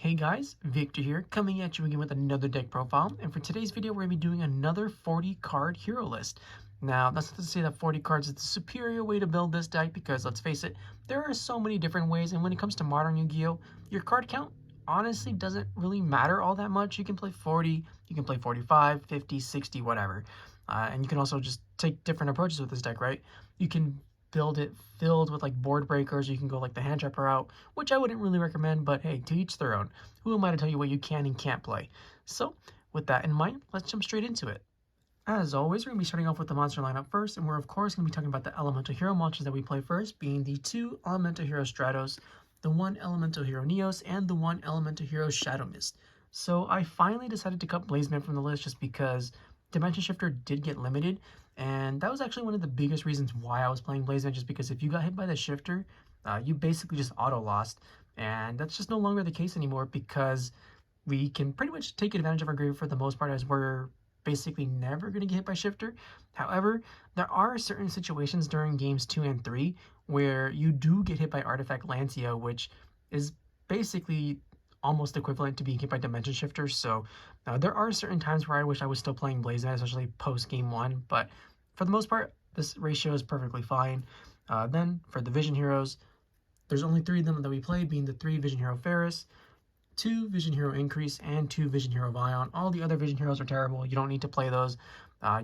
Hey guys, Victor here, coming at you again with another deck profile, and for today's video we're going to be doing another 40 card hero list. Now, that's not to say that 40 cards is the superior way to build this deck, because let's face it, there are so many different ways, and when it comes to modern Yu-Gi-Oh, your card count honestly doesn't really matter all that much. You can play 40, you can play 45, 50, 60, whatever. And you can also just take different approaches with this deck, right? You can build it filled with like board breakers. You can go like the hand trapper route, which I wouldn't really recommend, but hey, to each their own. Who am I to tell you what you can and can't play? So with that in mind, let's jump straight into it. As always, we're going to be starting off with the monster lineup first, and we're of course going to be talking about the elemental hero monsters that we play first, being the 2 elemental hero Stratos, the 1 elemental hero Neos, and the 1 elemental hero Shadow Mist. So I finally decided to cut Blazeman from the list just because Dimension Shifter did get limited, and that was actually one of the biggest reasons why I was playing Blazeman, just because if you got hit by the Shifter, you basically just auto-lost, and that's just no longer the case anymore because we can pretty much take advantage of our grave for the most part, as we're basically never going to get hit by Shifter. However, there are certain situations during games 2 and 3 where you do get hit by Artifact Lancia, which is basically almost equivalent to being hit by Dimension Shifter. So there are certain times where I wish I was still playing Blazeman, especially post game 1, but for the most part, this ratio is perfectly fine. Then for the Vision Heroes, there's only 3 of them that we play, being the 3 Vision Hero Faris, 2 Vision Hero Increase, and 2 Vision Hero Vyon. All the other Vision Heroes are terrible. You don't need to play those.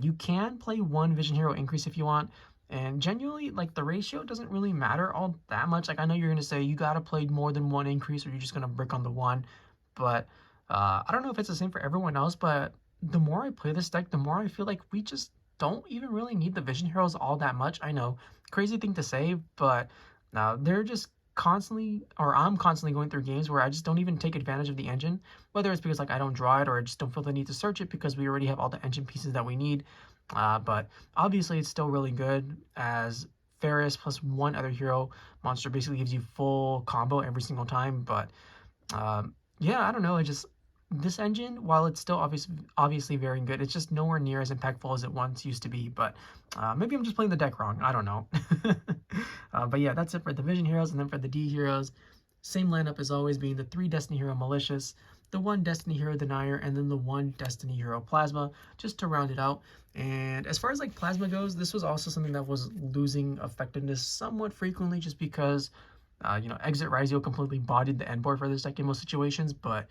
You can play 1 Vision Hero Increase if you want, and genuinely, like, the ratio doesn't really matter all that much. Like, I know you're going to say you got to play more than 1 Increase or you're just going to brick on the 1, but I don't know if it's the same for everyone else, but the more I play this deck, the more I feel like we just don't even really need the Vision Heroes all that much. I know, crazy thing to say, but they're just constantly, or I'm constantly going through games where I just don't even take advantage of the engine, whether it's because like I don't draw it or I just don't feel the need to search it because we already have all the engine pieces that we need. But obviously it's still really good, as Faris plus 1 other hero monster basically gives you full combo every single time. But yeah, I don't know, this engine, while it's still obviously very good, it's just nowhere near as impactful as it once used to be. But maybe I'm just playing the deck wrong. I don't know. But yeah, that's it for the Vision Heroes. And then for the D Heroes, same lineup as always, being the 3 Destiny Hero Malicious, the 1 Destiny Hero Denier, and then the 1 Destiny Hero Plasma, just to round it out. And as far as like Plasma goes, this was also something that was losing effectiveness somewhat frequently, just because Exit Rizio completely bodied the end board for this deck in most situations. But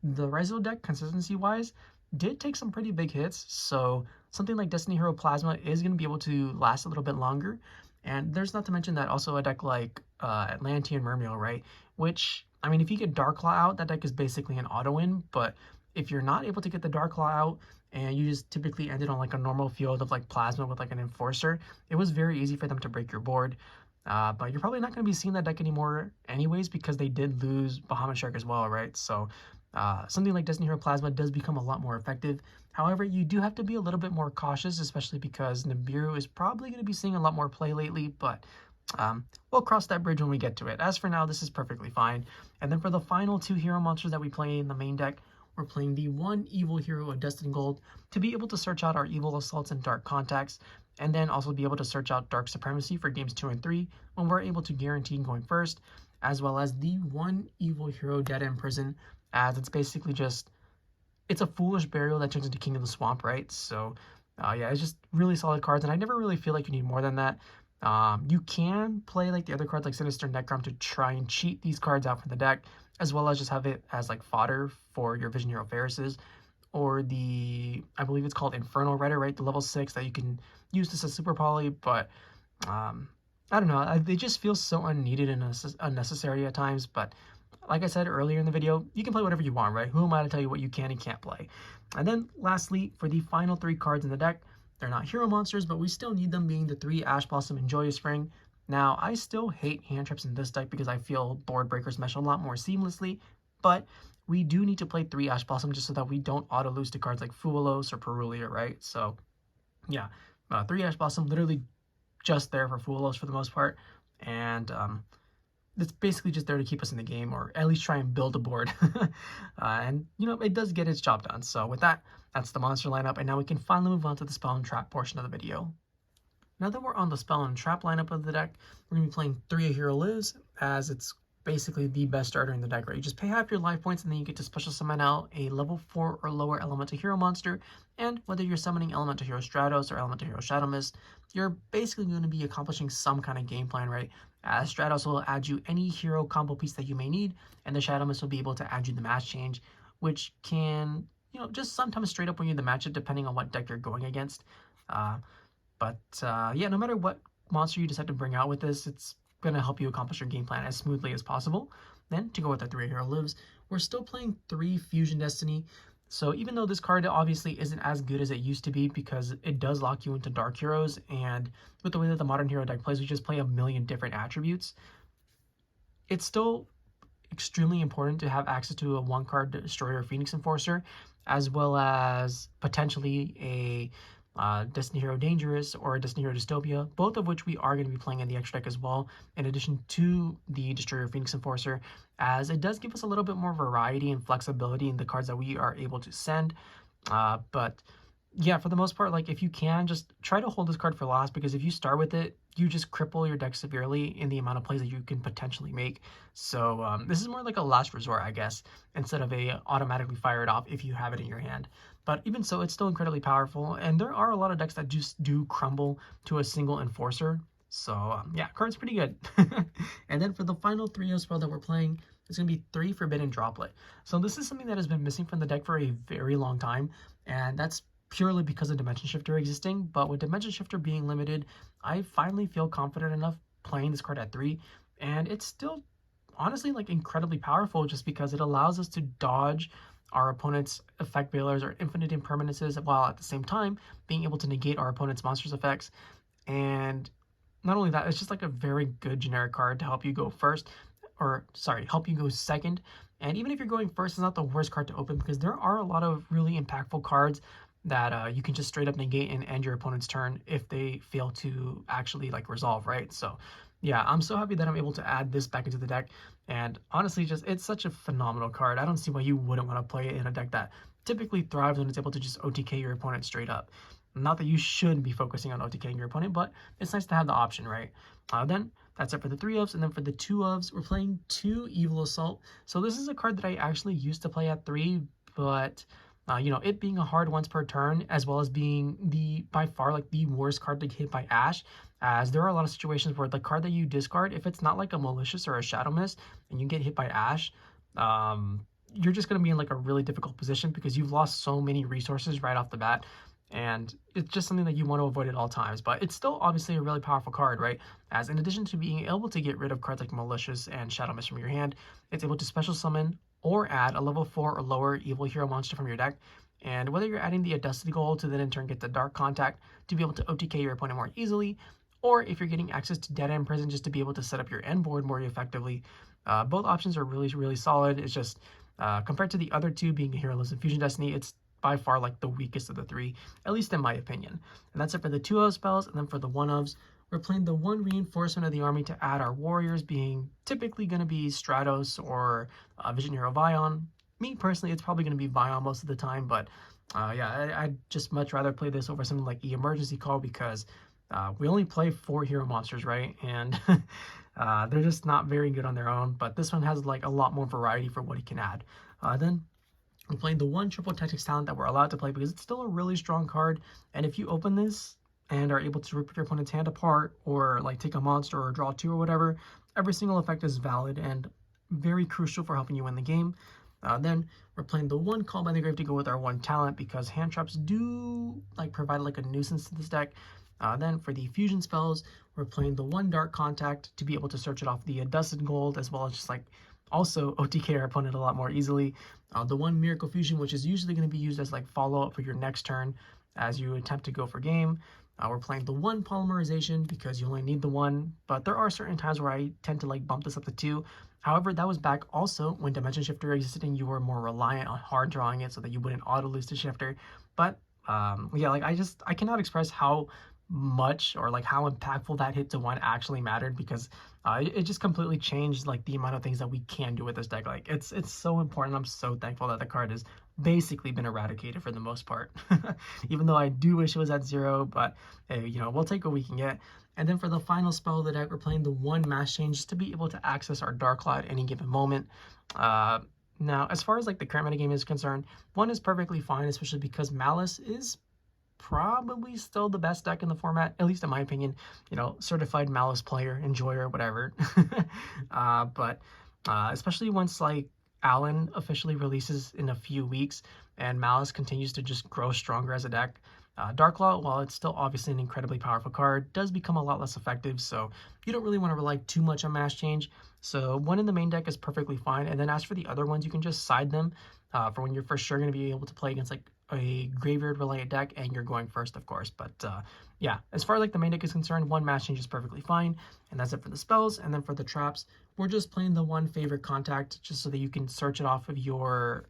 the Rizio deck, consistency-wise, did take some pretty big hits, so something like Destiny Hero Plasma is going to be able to last a little bit longer. And there's not to mention that also a deck like Atlantean Mermail, right? Which, I mean, if you get Darklaw out, that deck is basically an auto-win, but if you're not able to get the Darklaw out, and you just typically ended on like a normal field of like Plasma with like an Enforcer, it was very easy for them to break your board. But you're probably not going to be seeing that deck anymore anyways, because they did lose Bahamut Shark as well, right? So something like Destiny Hero Plasma does become a lot more effective. However, you do have to be a little bit more cautious, especially because Nibiru is probably going to be seeing a lot more play lately, but we'll cross that bridge when we get to it. As for now, this is perfectly fine. And then for the final 2 hero monsters that we play in the main deck, we're playing the 1 Evil Hero Adusted Gold to be able to search out our Evil Assaults and Dark Contacts, and then also be able to search out Dark Supremacy for games 2 and 3 when we're able to guarantee going first, as well as the 1 Evil Hero Dead End Prison, as it's basically just, it's a Foolish Burial that turns into King of the Swamp, right? So yeah, it's just really solid cards, and I never really feel like you need more than that. You can play like the other cards like Sinister Necrom to try and cheat these cards out from the deck, as well as just have it as like fodder for your Vision Hero Faris's, or the, I believe it's called Infernal Rider, right? The level 6 that you can use this as Super Poly, but I don't know, they just feel so unneeded and unnecessary at times. But like I said earlier in the video, you can play whatever you want, right? Who am I to tell you what you can and can't play? And then lastly, for the final 3 cards in the deck, they're not hero monsters, but we still need them, being the 3 Ash Blossom and Joyous Spring. Now, I still hate hand traps in this deck because I feel board breakers mesh a lot more seamlessly, but we do need to play 3 Ash Blossom just so that we don't auto lose to cards like Fuelos or Perulia, right? So yeah, 3 Ash Blossom, literally just there for Fuelos for the most part, and it's basically just there to keep us in the game, or at least try and build a board. And it does get its job done. So with that, that's the monster lineup, and now we can finally move on to the spell and trap portion of the video. Now that we're on the spell and trap lineup of the deck, we're going to be playing 3 Hero Lives, as it's basically the best starter in the deck, right? You just pay half your life points and then you get to special summon out a level 4 or lower elemental hero monster. And whether you're summoning elemental hero Stratos or elemental hero Shadow Mist, you're basically going to be accomplishing some kind of game plan, right? As Stratos will add you any hero combo piece that you may need, and the Shadow Mist will be able to add you the match change, which can, just sometimes straight up win you the matchup depending on what deck you're going against. Yeah, no matter what monster you decide to bring out with this, it's going to help you accomplish your game plan as smoothly as possible. Then, to go with the 3 hero lives, we're still playing 3 Fusion Destiny. So even though this card obviously isn't as good as it used to be because it does lock you into Dark Heroes, and with the way that the modern hero deck plays, we just play a million different attributes, it's still extremely important to have access to a 1-card Destroyer Phoenix Enforcer, as well as potentially a Destiny Hero Dangerous or a Destiny Hero Dystopia, both of which we are going to be playing in the extra deck as well, in addition to the Destroyer Phoenix Enforcer, as it does give us a little bit more variety and flexibility in the cards that we are able to send. But yeah, for the most part, like if you can, just try to hold this card for last, because if you start with it, you just cripple your deck severely in the amount of plays that you can potentially make. So this is more like a last resort, I guess, instead of a automatically fire it off if you have it in your hand. But even so, it's still incredibly powerful, and there are a lot of decks that just do crumble to a single Enforcer. So yeah, card's pretty good. And then for the final 3 spell that we're playing, it's going to be 3 Forbidden Droplet. So this is something that has been missing from the deck for a very long time, and that's purely because of Dimension Shifter existing. But with Dimension Shifter being limited, I finally feel confident enough playing this card at 3, and it's still honestly like incredibly powerful just because it allows us to dodge our opponent's effect veilers or infinite impermanences, while at the same time being able to negate our opponent's monsters effects. And not only that, it's just like a very good generic card to help you go first, or sorry, help you go second. And even if you're going first, it's not the worst card to open, because there are a lot of really impactful cards that you can just straight up negate and end your opponent's turn if they fail to actually like resolve, right? So yeah, I'm so happy that I'm able to add this back into the deck. And honestly, just it's such a phenomenal card. I don't see why you wouldn't want to play it in a deck that typically thrives when it's able to just OTK your opponent straight up. Not that you should be focusing on OTKing your opponent, but it's nice to have the option, right? Then that's it for the 3 ofs, and then for the 2 ofs, we're playing 2 Evil Assault. So this is a card that I actually used to play at 3, but it being a hard once per turn, as well as being by far like the worst card to get hit by Ash, as there are a lot of situations where the card that you discard, if it's not like a Malicious or a Shadow Mist, and you get hit by Ash, you're just going to be in like a really difficult position because you've lost so many resources right off the bat. And it's just something that you want to avoid at all times. But it's still obviously a really powerful card, right? As in addition to being able to get rid of cards like Malicious and Shadow Mist from your hand, it's able to special summon or add a level 4 or lower evil hero monster from your deck. And whether you're adding the Adusted gold to then in turn get the Dark Contact to be able to OTK your opponent more easily, or if you're getting access to Dead End Prison just to be able to set up your end board more effectively, both options are really, really solid. It's just compared to the other 2 being a Hero Lives and Fusion Destiny, it's by far like the weakest of the 3, at least in my opinion. And that's it for the 2 of spells. And then for the 1 ofs, we're playing the 1 reinforcement of the army to add our warriors, being typically going to be Stratos or Vision Hero Vyon. Me personally, it's probably going to be Vyon most of the time, but yeah, I'd just much rather play this over something like Emergency Call, because we only play 4 hero monsters, right? And they're just not very good on their own, but this one has like a lot more variety for what he can add. Then we're playing the 1 triple tactics talent that we're allowed to play because it's still a really strong card. And if you open this and are able to rip your opponent's hand apart, or like take a monster or draw 2 or whatever, every single effect is valid and very crucial for helping you win the game. Then we're playing the 1 Call by the Grave to go with our 1 talent, because hand traps do like provide like a nuisance to this deck. Then for the fusion spells, we're playing the 1 Dark Contact to be able to search it off the Adusted gold, as well as just like also OTK our opponent a lot more easily. The 1 Miracle Fusion, which is usually going to be used as like follow-up for your next turn as you attempt to go for game. We're playing the 1 Polymerization because you only need the 1, but there are certain times where I tend to like bump this up to 2. However, that was back also when Dimension Shifter existed and you were more reliant on hard drawing it so that you wouldn't auto lose to Shifter. But yeah, like I cannot express how much, or like how impactful that hit to 1 actually mattered, because it just completely changed like the amount of things that we can do with this deck. Like it's so important. I'm so thankful that the card has basically been eradicated for the most part. Even though I do wish it was at 0, but hey, you know, we'll take what we can get. And then for the final spell of the deck, we're playing the 1 Mass Change just to be able to access our Dark Cloud at any given moment. Now, as far as like the current metagame is concerned, 1 is perfectly fine, especially because Malice is probably still the best deck in the format, at least in my opinion. You know, certified Malice player, enjoyer, whatever. But especially once like Alan officially releases in a few weeks and Malice continues to just grow stronger as a deck, Darklaw, while it's still obviously an incredibly powerful card, does become a lot less effective, so you don't really want to rely too much on Mass Change. So 1 in the main deck is perfectly fine, and then as for the other ones, you can just side them for when you're for sure going to be able to play against like a graveyard reliant deck and you're going first, of course. But yeah, as far as like the main deck is concerned, 1 Mass Change is perfectly fine, and that's it for the spells. And then for the traps, we're just playing the 1 favorite contact just so that you can search it off of your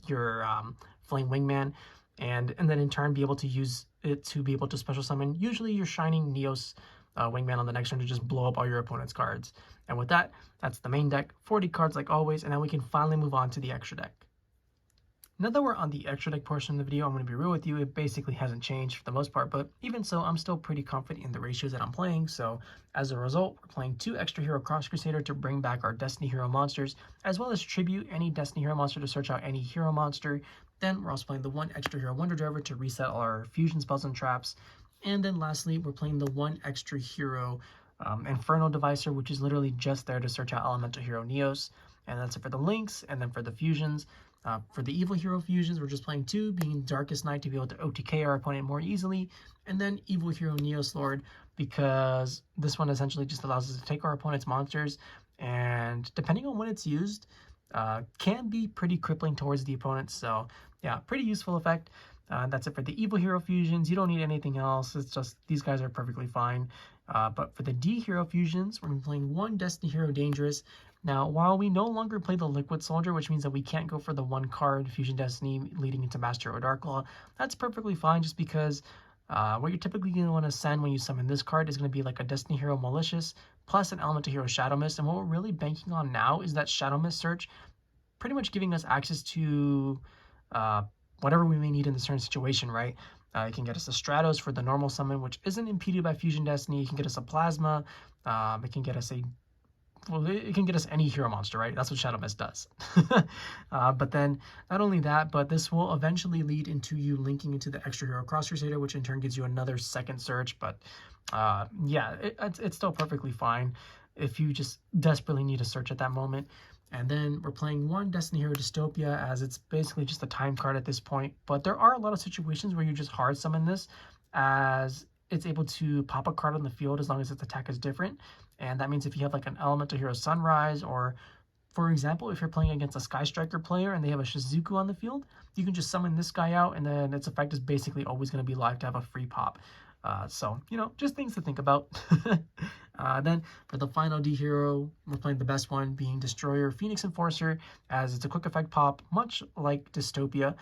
your Flame Wingman, and then in turn be able to use it to be able to special summon usually your Shining Neos Wingman on the next turn to just blow up all your opponent's cards. And with that, that's the main deck, 40 cards like always, and then we can finally move on to the extra deck. Now that we're on the extra deck portion of the video, I'm going to be real with you, it basically hasn't changed for the most part, but even so, I'm still pretty confident in the ratios that I'm playing. So as a result, we're playing 2 Extra Hero Cross Crusader to bring back our Destiny Hero monsters, as well as tribute any Destiny Hero monster to search out any hero monster. Then we're also playing the 1 Extra Hero Wonder Driver to reset all our fusion spells and traps. And then lastly, we're playing the 1 Extra Hero Infernal Devicer, which is literally just there to search out Elemental Hero Neos. And that's it for the links. And then for the fusions, for the Evil Hero fusions, we're just playing 2, being Darkest Night to be able to OTK our opponent more easily, and then Evil Hero Neos Lord, because this one essentially just allows us to take our opponent's monsters, and depending on when it's used, can be pretty crippling towards the opponent. So yeah, pretty useful effect. That's it for the Evil Hero fusions. You don't need anything else. It's just these guys are perfectly fine. But for the D Hero fusions, we're playing 1 Destiny Hero Dangerous. Now, while we no longer play the Liquid Soldier, which means that we can't go for the 1 card Fusion Destiny leading into Master Hero Darklaw, that's perfectly fine, just because what you're typically going to want to send when you summon this card is going to be like a Destiny Hero Malicious plus an Elemental Hero Shadow Mist. And what we're really banking on now is that Shadow Mist search pretty much giving us access to whatever we may need in the certain situation, right? It can get us a Stratos for the normal summon, which isn't impeded by Fusion Destiny. It can get us a Plasma. It can get us it can get us any hero monster, right? That's what Shadow Mist does. But then, not only that, but this will eventually lead into you linking into the Extra Hero Cross Crusader, which in turn gives you another second search. But yeah, it's still perfectly fine if you just desperately need a search at that moment. And then we're playing 1 Destiny Hero Dystopia, as it's basically just a time card at this point. But there are a lot of situations where you just hard summon this, as it's able to pop a card on the field as long as its attack is different. And that means if you have like an Elemental Hero Sunrise, or for example, if you're playing against a Sky Striker player and they have a Shizuku on the field, you can just summon this guy out, and then its effect is basically always going to be live to have a free pop. So, you know, just things to think about. Then for the final D hero, we're playing the best one, being Destroyer Phoenix Enforcer, as it's a quick effect pop, much like Dystopia,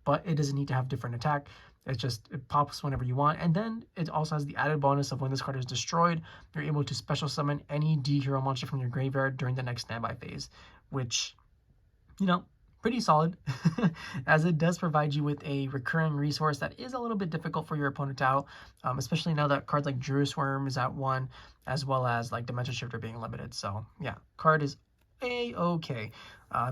but it doesn't need to have different attack. It pops whenever you want. And then it also has the added bonus of when this card is destroyed, you're able to special summon any D hero monster from your graveyard during the next standby phase, which, you know, pretty solid, as it does provide you with a recurring resource that is a little bit difficult for your opponent out, especially now that cards like Druid Worm is at 1, as well as like Dimension Shifter being limited. So yeah, card is a-okay.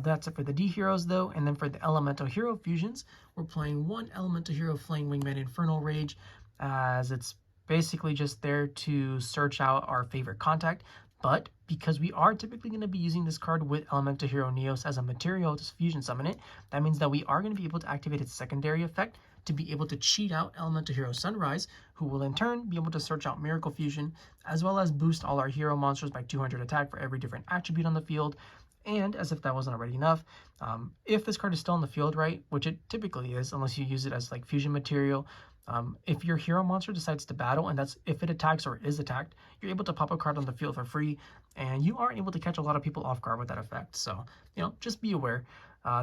That's it for the D heroes though. And then for the Elemental Hero fusions, we're playing 1 Elemental Hero Flame Wingman Infernal Rage, as it's basically just there to search out our favorite contact. But because we are typically going to be using this card with Elemental Hero Neos as a material to fusion summon it, that means that we are going to be able to activate its secondary effect to be able to cheat out Elemental Hero Sunrise, who will in turn be able to search out Miracle Fusion, as well as boost all our hero monsters by 200 attack for every different attribute on the field. And as if that wasn't already enough, if this card is still in the field, right, which it typically is, unless you use it as like fusion material, if your hero monster decides to battle, and that's if it attacks or is attacked, you're able to pop a card on the field for free, and you are able to catch a lot of people off guard with that effect. So, you know, just be aware.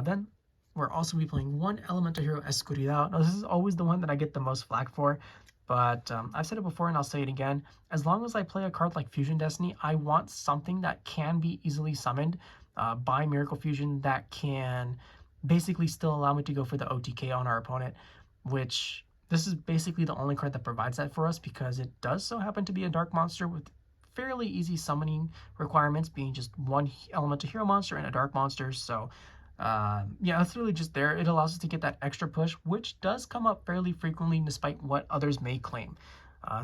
Then we're also be playing 1 Elemental Hero Escuridao. Now, this is always the one that I get the most flack for, But I've said it before and I'll say it again. As long as I play a card like Fusion Destiny, I want something that can be easily summoned by Miracle Fusion that can basically still allow me to go for the OTK on our opponent, which this is basically the only card that provides that for us because it does so happen to be a dark monster with fairly easy summoning requirements, being just one elemental hero monster and a dark monster. So yeah, it's really just there. It allows us to get that extra push, which does come up fairly frequently despite what others may claim.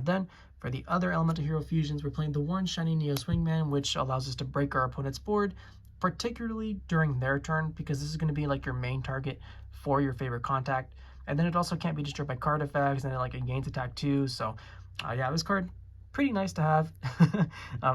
Then for the other elemental hero fusions, we're playing the one shiny Neos Wingman, which allows us to break our opponent's board, particularly during their turn, because this is going to be like your main target for your favorite contact. And then it also can't be destroyed by card effects, and it gains attack too. So yeah, this card pretty nice to have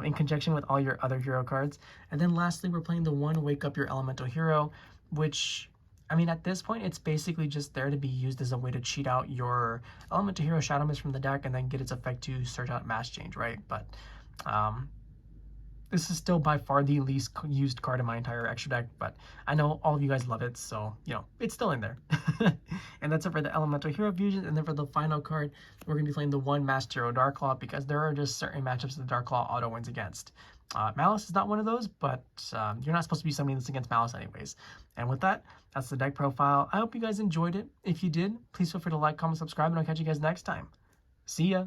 in conjunction with all your other hero cards. And then lastly, we're playing the one Wake Up Your Elemental Hero, which, I mean, at this point, it's basically just there to be used as a way to cheat out your Elemental Hero Shadow Mist from the deck and then get its effect to search out Mass Change, right? But this is still by far the least used card in my entire Extra deck, but I know all of you guys love it, so, you know, it's still in there. And that's it for the Elemental Hero Fusions. And then for the final card, we're going to be playing the one Masked Hero Darklaw, because there are just certain matchups that Darklaw auto wins against. Malice is not one of those, but you're not supposed to be summoning this against Malice anyways. And with that, that's the deck profile. I hope you guys enjoyed it. If you did, please feel free to like, comment, subscribe, and I'll catch you guys next time. See ya!